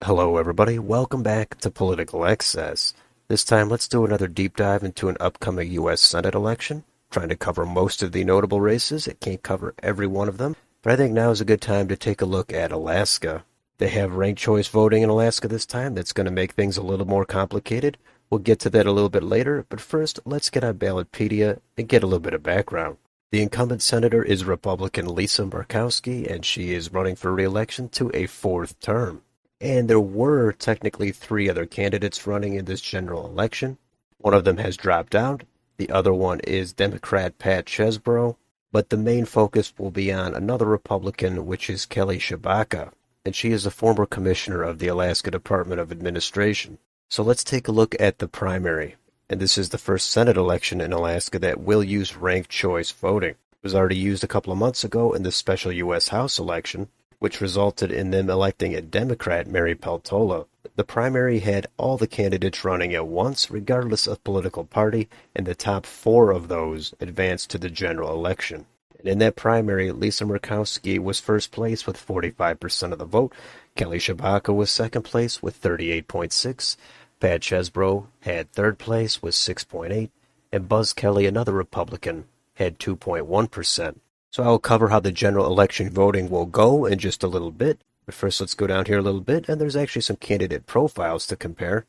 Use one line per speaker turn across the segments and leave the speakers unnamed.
Hello everybody, welcome back to Political Excess. This time let's do another deep dive into an upcoming US Senate election. Trying to cover most of the notable races. It can't cover every one of them, but I think now is a good time to take a look at Alaska. They have ranked choice voting in Alaska this time. That's going to make things a little more complicated. We'll get to that a little bit later, but first let's get on Ballotpedia and get a little bit of background. The incumbent senator is Republican Lisa Murkowski, and she is running for re-election to a fourth term. And there were technically three other candidates running in this general election. One of them has dropped out. The other one is Democrat Pat Chesbrough. But the main focus will be on another Republican, which is Kelly Tshibaka. And she is a former commissioner of the Alaska Department of Administration. So let's take a look at the primary. And this is the first Senate election in Alaska that will use ranked choice voting. It was already used a couple of months ago in the special U.S. House election, which resulted in them electing a Democrat, Mary Peltola. The primary had all the candidates running at once, regardless of political party, and the top four of those advanced to the general election. And in that primary, Lisa Murkowski was first place with 45% of the vote. Kelly Tshibaka was second place with 38.6%. Pat Chesbrough had third place with 6.8%. And Buzz Kelly, another Republican, had 2.1%. So I'll cover how the general election voting will go in just a little bit. But first, let's go down here a little bit, and there's actually some candidate profiles to compare.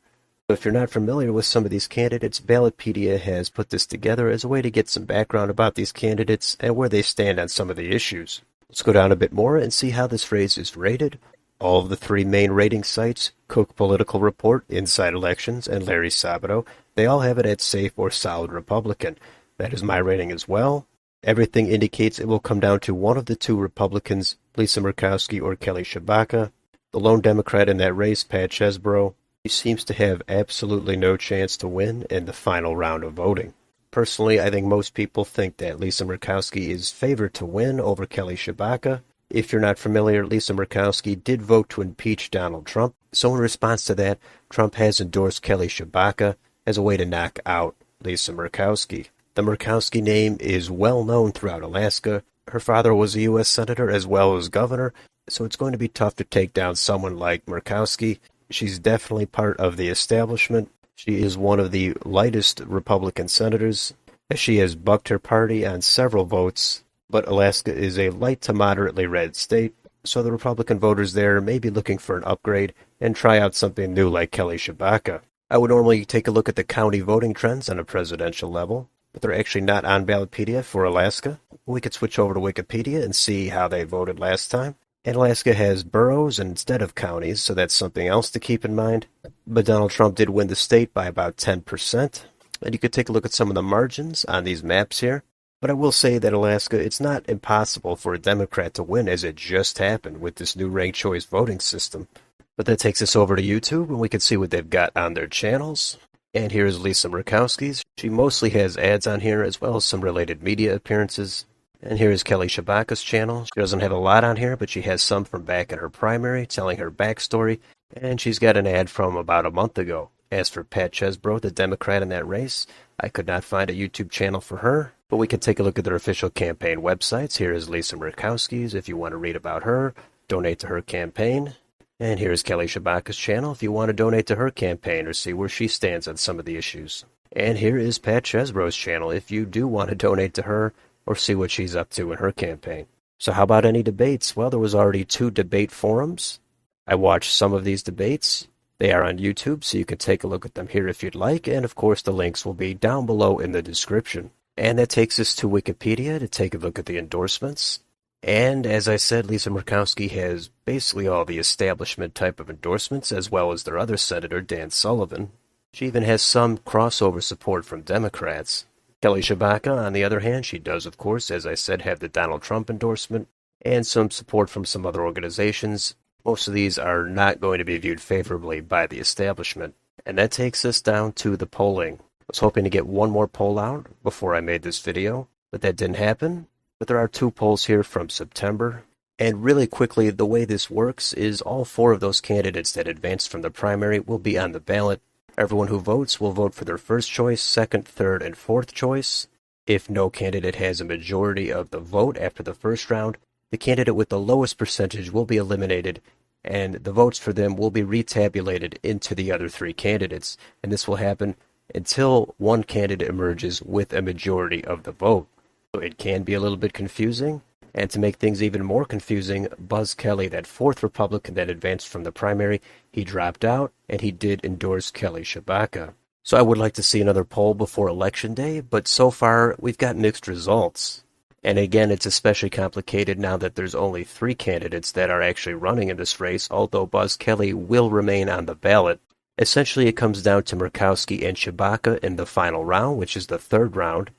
So if you're not familiar with some of these candidates, Ballotpedia has put this together as a way to get some background about these candidates and where they stand on some of the issues. Let's go down a bit more and see how this race is rated. All of the three main rating sites, Cook Political Report, Inside Elections, and Larry Sabato, they all have it at safe or solid Republican. That is my rating as well. Everything indicates it will come down to one of the two Republicans, Lisa Murkowski or Kelly Tshibaka. The lone Democrat in that race, Pat Chesbrough, he seems to have absolutely no chance to win in the final round of voting. Personally, I think most people think that Lisa Murkowski is favored to win over Kelly Tshibaka. If you're not familiar, Lisa Murkowski did vote to impeach Donald Trump. So in response to that, Trump has endorsed Kelly Tshibaka as a way to knock out Lisa Murkowski. The Murkowski name is well known throughout Alaska. Her father was a U.S. Senator as well as governor, so it's going to be tough to take down someone like Murkowski. She's definitely part of the establishment. She is one of the lightest Republican senators, as she has bucked her party on several votes, but Alaska is a light to moderately red state, so the Republican voters there may be looking for an upgrade and try out something new like Kelly Tshibaka. I would normally take a look at the county voting trends on a presidential level, but they're actually not on Ballotpedia for Alaska. We could switch over to Wikipedia and see how they voted last time. And Alaska has boroughs instead of counties, so that's something else to keep in mind. But Donald Trump did win the state by about 10%. And you could take a look at some of the margins on these maps here. But I will say that Alaska, it's not impossible for a Democrat to win, as it just happened with this new ranked choice voting system. But that takes us over to YouTube, and we can see what they've got on their channels. And here's Lisa Murkowski's. She mostly has ads on here as well as some related media appearances. And here's Kelly Tshibaka's channel. She doesn't have a lot on here, but she has some from back in her primary telling her backstory. And she's got an ad from about a month ago. As for Pat Chesbrough, the Democrat in that race, I could not find a YouTube channel for her. But we can take a look at their official campaign websites. Here is Lisa Murkowski's if you want to read about her, donate to her campaign. And here's Kelly Tshibaka's channel if you want to donate to her campaign or see where she stands on some of the issues. And here is Pat Chesbrough's channel if you do want to donate to her or see what she's up to in her campaign. So how about any debates? Well, there was already 2 debate forums. I watched some of these debates. They are on YouTube, so you can take a look at them here if you'd like. And of course, the links will be down below in the description. And that takes us to Wikipedia to take a look at the endorsements. And as I said, Lisa Murkowski has basically all the establishment type of endorsements, as well as their other senator, Dan Sullivan. She even has some crossover support from Democrats. Kelly Tshibaka, on the other hand, she does, of course, as I said, have the Donald Trump endorsement, and some support from some other organizations. Most of these are not going to be viewed favorably by the establishment. And that takes us down to the polling. I was hoping to get one more poll out before I made this video, but that didn't happen. But there are 2 polls here from September. And really quickly, the way this works is all 4 of those candidates that advanced from the primary will be on the ballot. Everyone who votes will vote for their first choice, second, third, and fourth choice. If no candidate has a majority of the vote after the first round, the candidate with the lowest percentage will be eliminated, and the votes for them will be retabulated into the other three candidates, and this will happen until one candidate emerges with a majority of the vote. So it can be a little bit confusing, and to make things even more confusing, Buzz Kelly, that fourth Republican that advanced from the primary, he dropped out, and he did endorse Kelly Tshibaka. So I would like to see another poll before Election Day, but so far we've got mixed results. And again, it's especially complicated now that there's only three candidates that are actually running in this race, although Buzz Kelly will remain on the ballot. Essentially, it comes down to Murkowski and Tshibaka in the final round, which is the third round.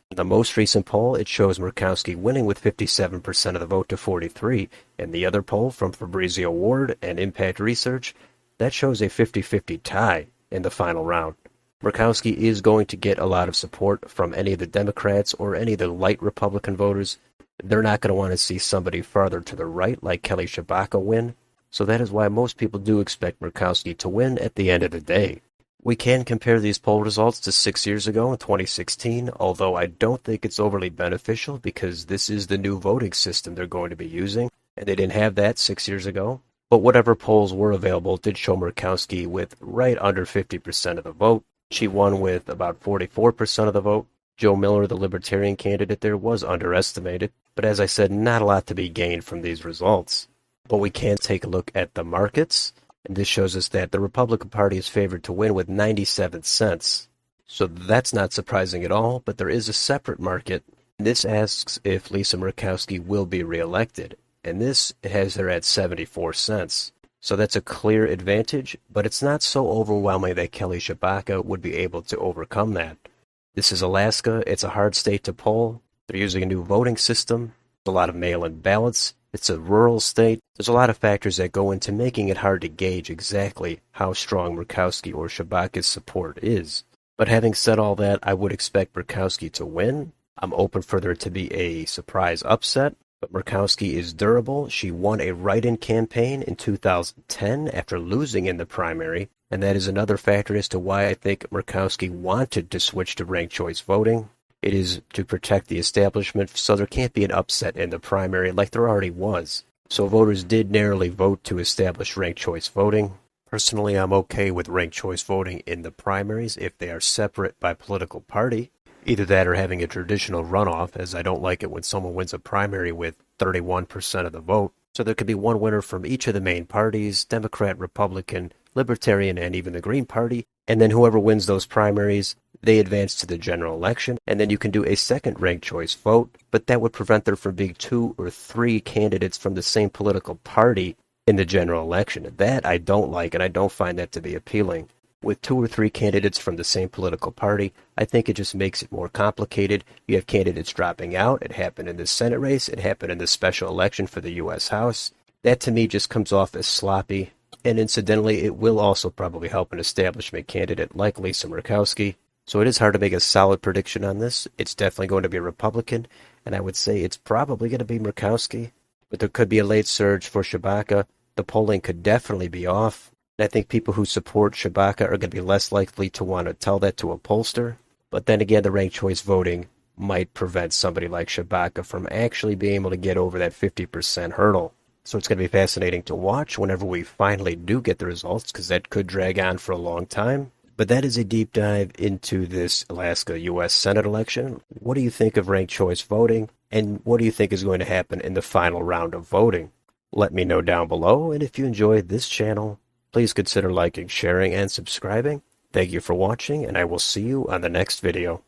In the most recent poll, it shows Murkowski winning with 57% of the vote to 43%. In the other poll from Fabrizio Ward and Impact Research, that shows a 50-50 tie in the final round. Murkowski is going to get a lot of support from any of the Democrats or any of the light Republican voters. They're not going to want to see somebody farther to the right like Kelly Tshibaka win. So that is why most people do expect Murkowski to win at the end of the day. We can compare these poll results to 6 years ago in 2016, although I don't think it's overly beneficial because this is the new voting system they're going to be using, and they didn't have that 6 years ago. But whatever polls were available did show Murkowski with right under 50% of the vote. She won with about 44% of the vote. Joe Miller, the Libertarian candidate there, was underestimated, but as I said, not a lot to be gained from these results. But we can take a look at the markets. And this shows us that the Republican Party is favored to win with 97 cents. So that's not surprising at all, but there is a separate market. This asks if Lisa Murkowski will be reelected, and this has her at 74 cents. So that's a clear advantage, but it's not so overwhelming that Kelly Tshibaka would be able to overcome that. This is Alaska. It's a hard state to poll. They're using a new voting system, a lot of mail-in ballots. It's a rural state. There's a lot of factors that go into making it hard to gauge exactly how strong Murkowski or Tshibaka's support is. But having said all that, I would expect Murkowski to win. I'm open for there to be a surprise upset, but Murkowski is durable. She won a write-in campaign in 2010 after losing in the primary, and that is another factor as to why I think Murkowski wanted to switch to ranked choice voting. It is to protect the establishment, so there can't be an upset in the primary like there already was. So voters did narrowly vote to establish ranked choice voting. Personally, I'm okay with ranked choice voting in the primaries if they are separate by political party. Either that or having a traditional runoff, as I don't like it when someone wins a primary with 31% of the vote. So there could be one winner from each of the main parties, Democrat, Republican, Libertarian, and even the Green Party, and then whoever wins those primaries, they advance to the general election, and then you can do a second ranked choice vote, but that would prevent there from being 2 or 3 candidates from the same political party in the general election. That I don't like, and I don't find that to be appealing. With 2 or 3 candidates from the same political party, I think it just makes it more complicated. You have candidates dropping out. It happened in the Senate race. It happened in the special election for the U.S. House. That to me just comes off as sloppy, and incidentally, it will also probably help an establishment candidate like Lisa Murkowski. So it is hard to make a solid prediction on this. It's definitely going to be a Republican, and I would say it's probably going to be Murkowski. But there could be a late surge for Tshibaka. The polling could definitely be off. And I think people who support Tshibaka are going to be less likely to want to tell that to a pollster. But then again, the ranked choice voting might prevent somebody like Tshibaka from actually being able to get over that 50% hurdle. So it's going to be fascinating to watch whenever we finally do get the results, because that could drag on for a long time. But that is a deep dive into this Alaska U.S. Senate election. What do you think of ranked choice voting? And what do you think is going to happen in the final round of voting? Let me know down below. And if you enjoyed this channel, please consider liking, sharing, and subscribing. Thank you for watching, and I will see you on the next video.